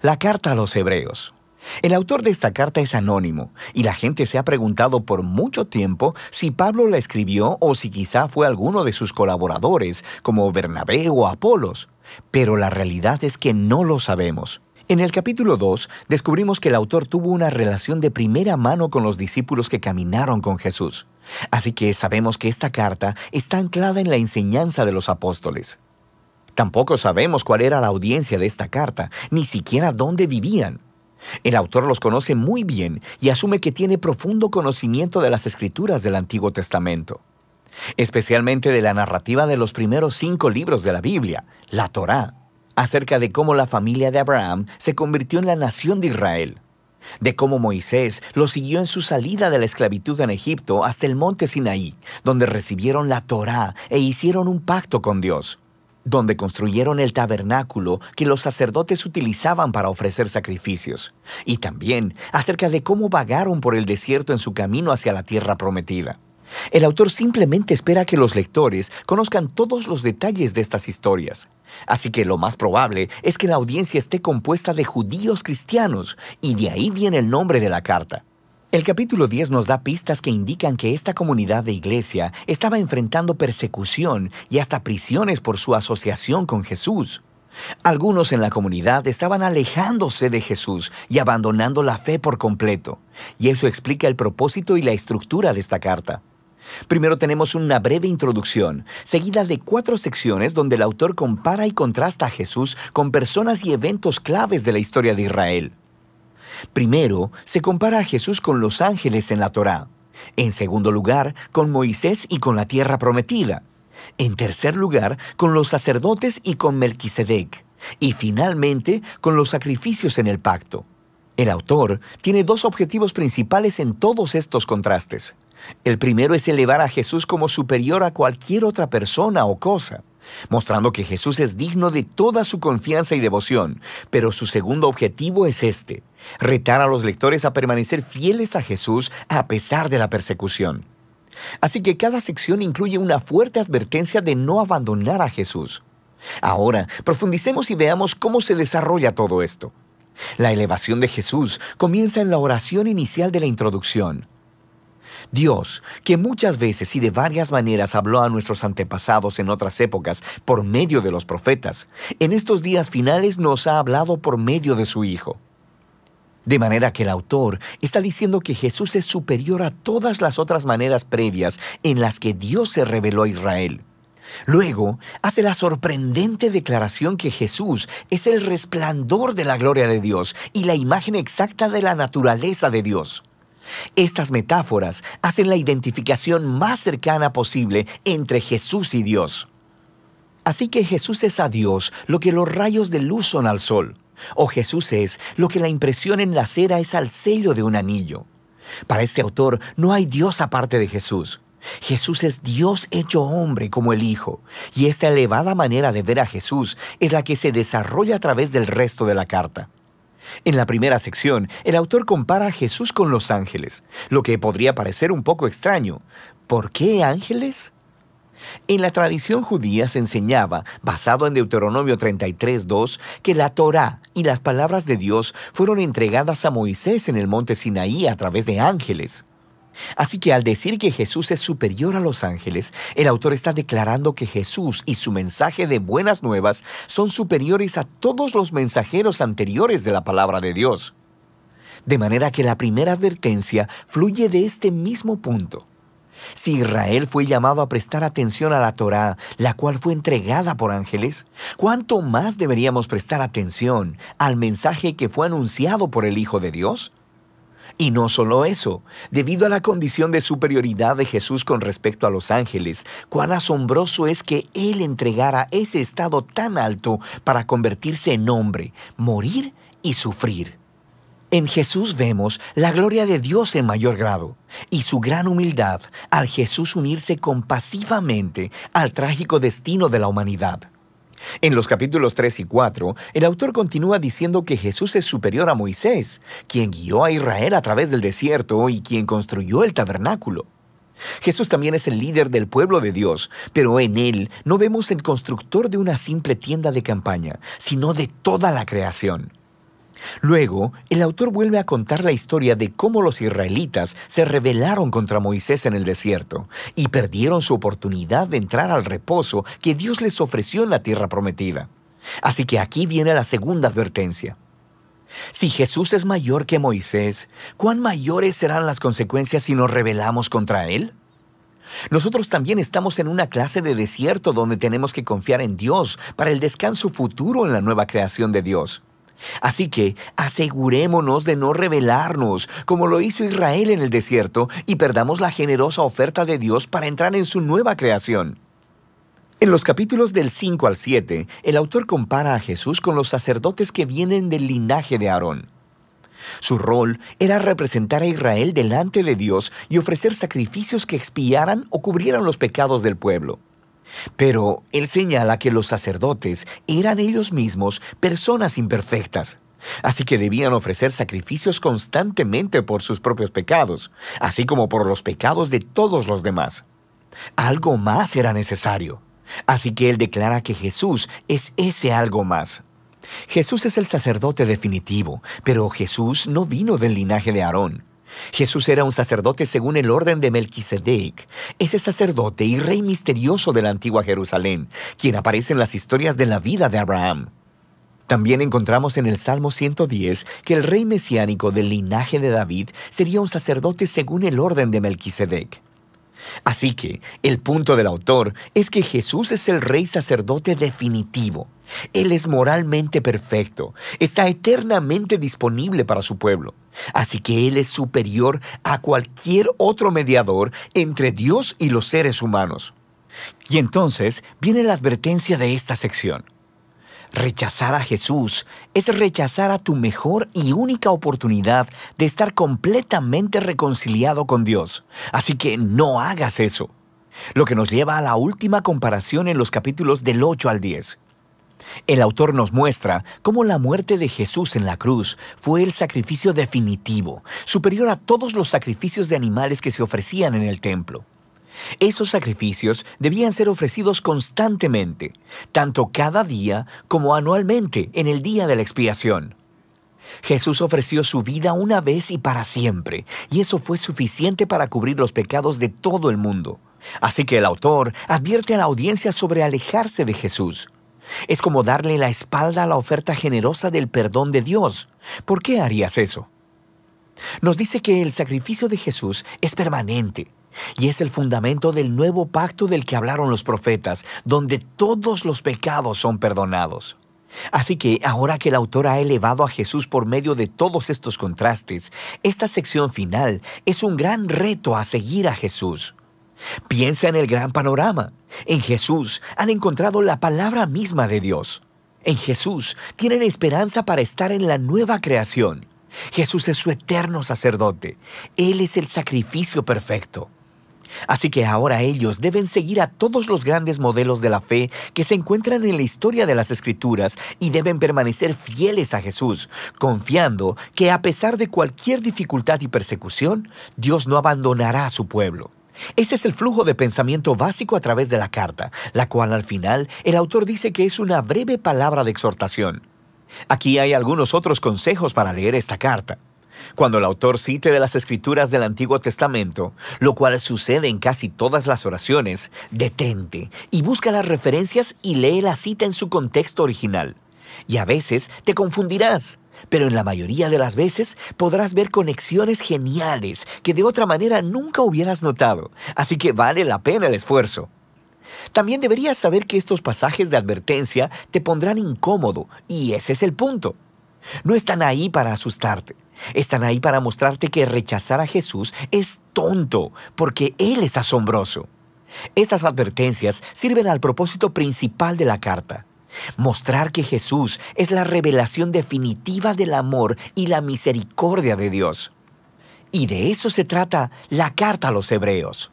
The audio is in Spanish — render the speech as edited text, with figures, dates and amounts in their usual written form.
La carta a los Hebreos. El autor de esta carta es anónimo, y la gente se ha preguntado por mucho tiempo si Pablo la escribió o si quizá fue alguno de sus colaboradores, como Bernabé o Apolos. Pero la realidad es que no lo sabemos. En el capítulo 2 descubrimos que el autor tuvo una relación de primera mano con los discípulos que caminaron con Jesús. Así que sabemos que esta carta está anclada en la enseñanza de los apóstoles. Tampoco sabemos cuál era la audiencia de esta carta, ni siquiera dónde vivían. El autor los conoce muy bien y asume que tiene profundo conocimiento de las escrituras del Antiguo Testamento, especialmente de la narrativa de los primeros 5 libros de la Biblia, la Torá, acerca de cómo la familia de Abraham se convirtió en la nación de Israel, de cómo Moisés los siguió en su salida de la esclavitud en Egipto hasta el monte Sinaí, donde recibieron la Torá e hicieron un pacto con Dios, donde construyeron el tabernáculo que los sacerdotes utilizaban para ofrecer sacrificios, y también acerca de cómo vagaron por el desierto en su camino hacia la tierra prometida. El autor simplemente espera que los lectores conozcan todos los detalles de estas historias. Así que lo más probable es que la audiencia esté compuesta de judíos cristianos, y de ahí viene el nombre de la carta. El capítulo 10 nos da pistas que indican que esta comunidad de iglesia estaba enfrentando persecución y hasta prisiones por su asociación con Jesús. Algunos en la comunidad estaban alejándose de Jesús y abandonando la fe por completo, y eso explica el propósito y la estructura de esta carta. Primero tenemos una breve introducción, seguida de 4 secciones donde el autor compara y contrasta a Jesús con personas y eventos claves de la historia de Israel. Primero, se compara a Jesús con los ángeles en la Torá. En segundo lugar, con Moisés y con la tierra prometida. En tercer lugar, con los sacerdotes y con Melquisedec. Y finalmente, con los sacrificios en el pacto. El autor tiene 2 objetivos principales en todos estos contrastes. El primero es elevar a Jesús como superior a cualquier otra persona o cosa, mostrando que Jesús es digno de toda su confianza y devoción. Pero su segundo objetivo es retar a los lectores a permanecer fieles a Jesús a pesar de la persecución. Así que cada sección incluye una fuerte advertencia de no abandonar a Jesús. Ahora, profundicemos y veamos cómo se desarrolla todo esto. La elevación de Jesús comienza en la oración inicial de la introducción. Dios, que muchas veces y de varias maneras habló a nuestros antepasados en otras épocas por medio de los profetas, en estos días finales nos ha hablado por medio de su Hijo. De manera que el autor está diciendo que Jesús es superior a todas las otras maneras previas en las que Dios se reveló a Israel. Luego, hace la sorprendente declaración que Jesús es el resplandor de la gloria de Dios y la imagen exacta de la naturaleza de Dios. Estas metáforas hacen la identificación más cercana posible entre Jesús y Dios. Así que Jesús es a Dios lo que los rayos de luz son al sol, o Jesús es lo que la impresión en la cera es al sello de un anillo. Para este autor no hay Dios aparte de Jesús. Jesús es Dios hecho hombre como el Hijo, y esta elevada manera de ver a Jesús es la que se desarrolla a través del resto de la carta. En la primera sección, el autor compara a Jesús con los ángeles, lo que podría parecer un poco extraño. ¿Por qué ángeles? En la tradición judía se enseñaba, basado en Deuteronomio 33:2, que la Torá y las palabras de Dios fueron entregadas a Moisés en el monte Sinaí a través de ángeles. Así que al decir que Jesús es superior a los ángeles, el autor está declarando que Jesús y su mensaje de buenas nuevas son superiores a todos los mensajeros anteriores de la palabra de Dios. De manera que la primera advertencia fluye de este mismo punto. Si Israel fue llamado a prestar atención a la Torá, la cual fue entregada por ángeles, ¿cuánto más deberíamos prestar atención al mensaje que fue anunciado por el Hijo de Dios? Y no solo eso, debido a la condición de superioridad de Jesús con respecto a los ángeles, cuán asombroso es que Él entregara ese estado tan alto para convertirse en hombre, morir y sufrir. En Jesús vemos la gloria de Dios en mayor grado y su gran humildad al Jesús unirse compasivamente al trágico destino de la humanidad. En los capítulos 3 y 4, el autor continúa diciendo que Jesús es superior a Moisés, quien guió a Israel a través del desierto y quien construyó el tabernáculo. Jesús también es el líder del pueblo de Dios, pero en Él no vemos el constructor de una simple tienda de campaña, sino de toda la creación. Luego, el autor vuelve a contar la historia de cómo los israelitas se rebelaron contra Moisés en el desierto y perdieron su oportunidad de entrar al reposo que Dios les ofreció en la tierra prometida. Así que aquí viene la segunda advertencia. Si Jesús es mayor que Moisés, ¿cuán mayores serán las consecuencias si nos rebelamos contra Él? Nosotros también estamos en una clase de desierto donde tenemos que confiar en Dios para el descanso futuro en la nueva creación de Dios. Así que asegurémonos de no rebelarnos, como lo hizo Israel en el desierto, y perdamos la generosa oferta de Dios para entrar en su nueva creación. En los capítulos del 5 al 7, el autor compara a Jesús con los sacerdotes que vienen del linaje de Aarón. Su rol era representar a Israel delante de Dios y ofrecer sacrificios que expiaran o cubrieran los pecados del pueblo. Pero él señala que los sacerdotes eran ellos mismos personas imperfectas, así que debían ofrecer sacrificios constantemente por sus propios pecados, así como por los pecados de todos los demás. Algo más era necesario, así que él declara que Jesús es ese algo más. Jesús es el sacerdote definitivo, pero Jesús no vino del linaje de Aarón. Jesús era un sacerdote según el orden de Melquisedec, ese sacerdote y rey misterioso de la antigua Jerusalén, quien aparece en las historias de la vida de Abraham. También encontramos en el Salmo 110 que el rey mesiánico del linaje de David sería un sacerdote según el orden de Melquisedec. Así que el punto del autor es que Jesús es el rey sacerdote definitivo. Él es moralmente perfecto, está eternamente disponible para su pueblo. Así que Él es superior a cualquier otro mediador entre Dios y los seres humanos. Y entonces viene la advertencia de esta sección. Rechazar a Jesús es rechazar a tu mejor y única oportunidad de estar completamente reconciliado con Dios. Así que no hagas eso. Lo que nos lleva a la última comparación en los capítulos del 8 al 10. El autor nos muestra cómo la muerte de Jesús en la cruz fue el sacrificio definitivo, superior a todos los sacrificios de animales que se ofrecían en el templo. Esos sacrificios debían ser ofrecidos constantemente, tanto cada día como anualmente en el día de la expiación. Jesús ofreció su vida una vez y para siempre, y eso fue suficiente para cubrir los pecados de todo el mundo. Así que el autor advierte a la audiencia sobre alejarse de Jesús. Es como darle la espalda a la oferta generosa del perdón de Dios. ¿Por qué harías eso? Nos dice que el sacrificio de Jesús es permanente y es el fundamento del nuevo pacto del que hablaron los profetas, donde todos los pecados son perdonados. Así que ahora que el autor ha elevado a Jesús por medio de todos estos contrastes, esta sección final es un gran reto a seguir a Jesús. Piensa en el gran panorama. En Jesús han encontrado la palabra misma de Dios. En Jesús tienen esperanza para estar en la nueva creación. Jesús es su eterno sacerdote. Él es el sacrificio perfecto. Así que ahora ellos deben seguir a todos los grandes modelos de la fe que se encuentran en la historia de las Escrituras y deben permanecer fieles a Jesús, confiando que a pesar de cualquier dificultad y persecución, Dios no abandonará a su pueblo. Ese es el flujo de pensamiento básico a través de la carta, la cual al final el autor dice que es una breve palabra de exhortación. Aquí hay algunos otros consejos para leer esta carta. Cuando el autor cite de las Escrituras del Antiguo Testamento, lo cual sucede en casi todas las oraciones, detente y busca las referencias y lee la cita en su contexto original. Y a veces te confundirás, pero en la mayoría de las veces podrás ver conexiones geniales que de otra manera nunca hubieras notado, así que vale la pena el esfuerzo. También deberías saber que estos pasajes de advertencia te pondrán incómodo, y ese es el punto. No están ahí para asustarte. Están ahí para mostrarte que rechazar a Jesús es tonto, porque Él es asombroso. Estas advertencias sirven al propósito principal de la carta: mostrar que Jesús es la revelación definitiva del amor y la misericordia de Dios. Y de eso se trata la carta a los Hebreos.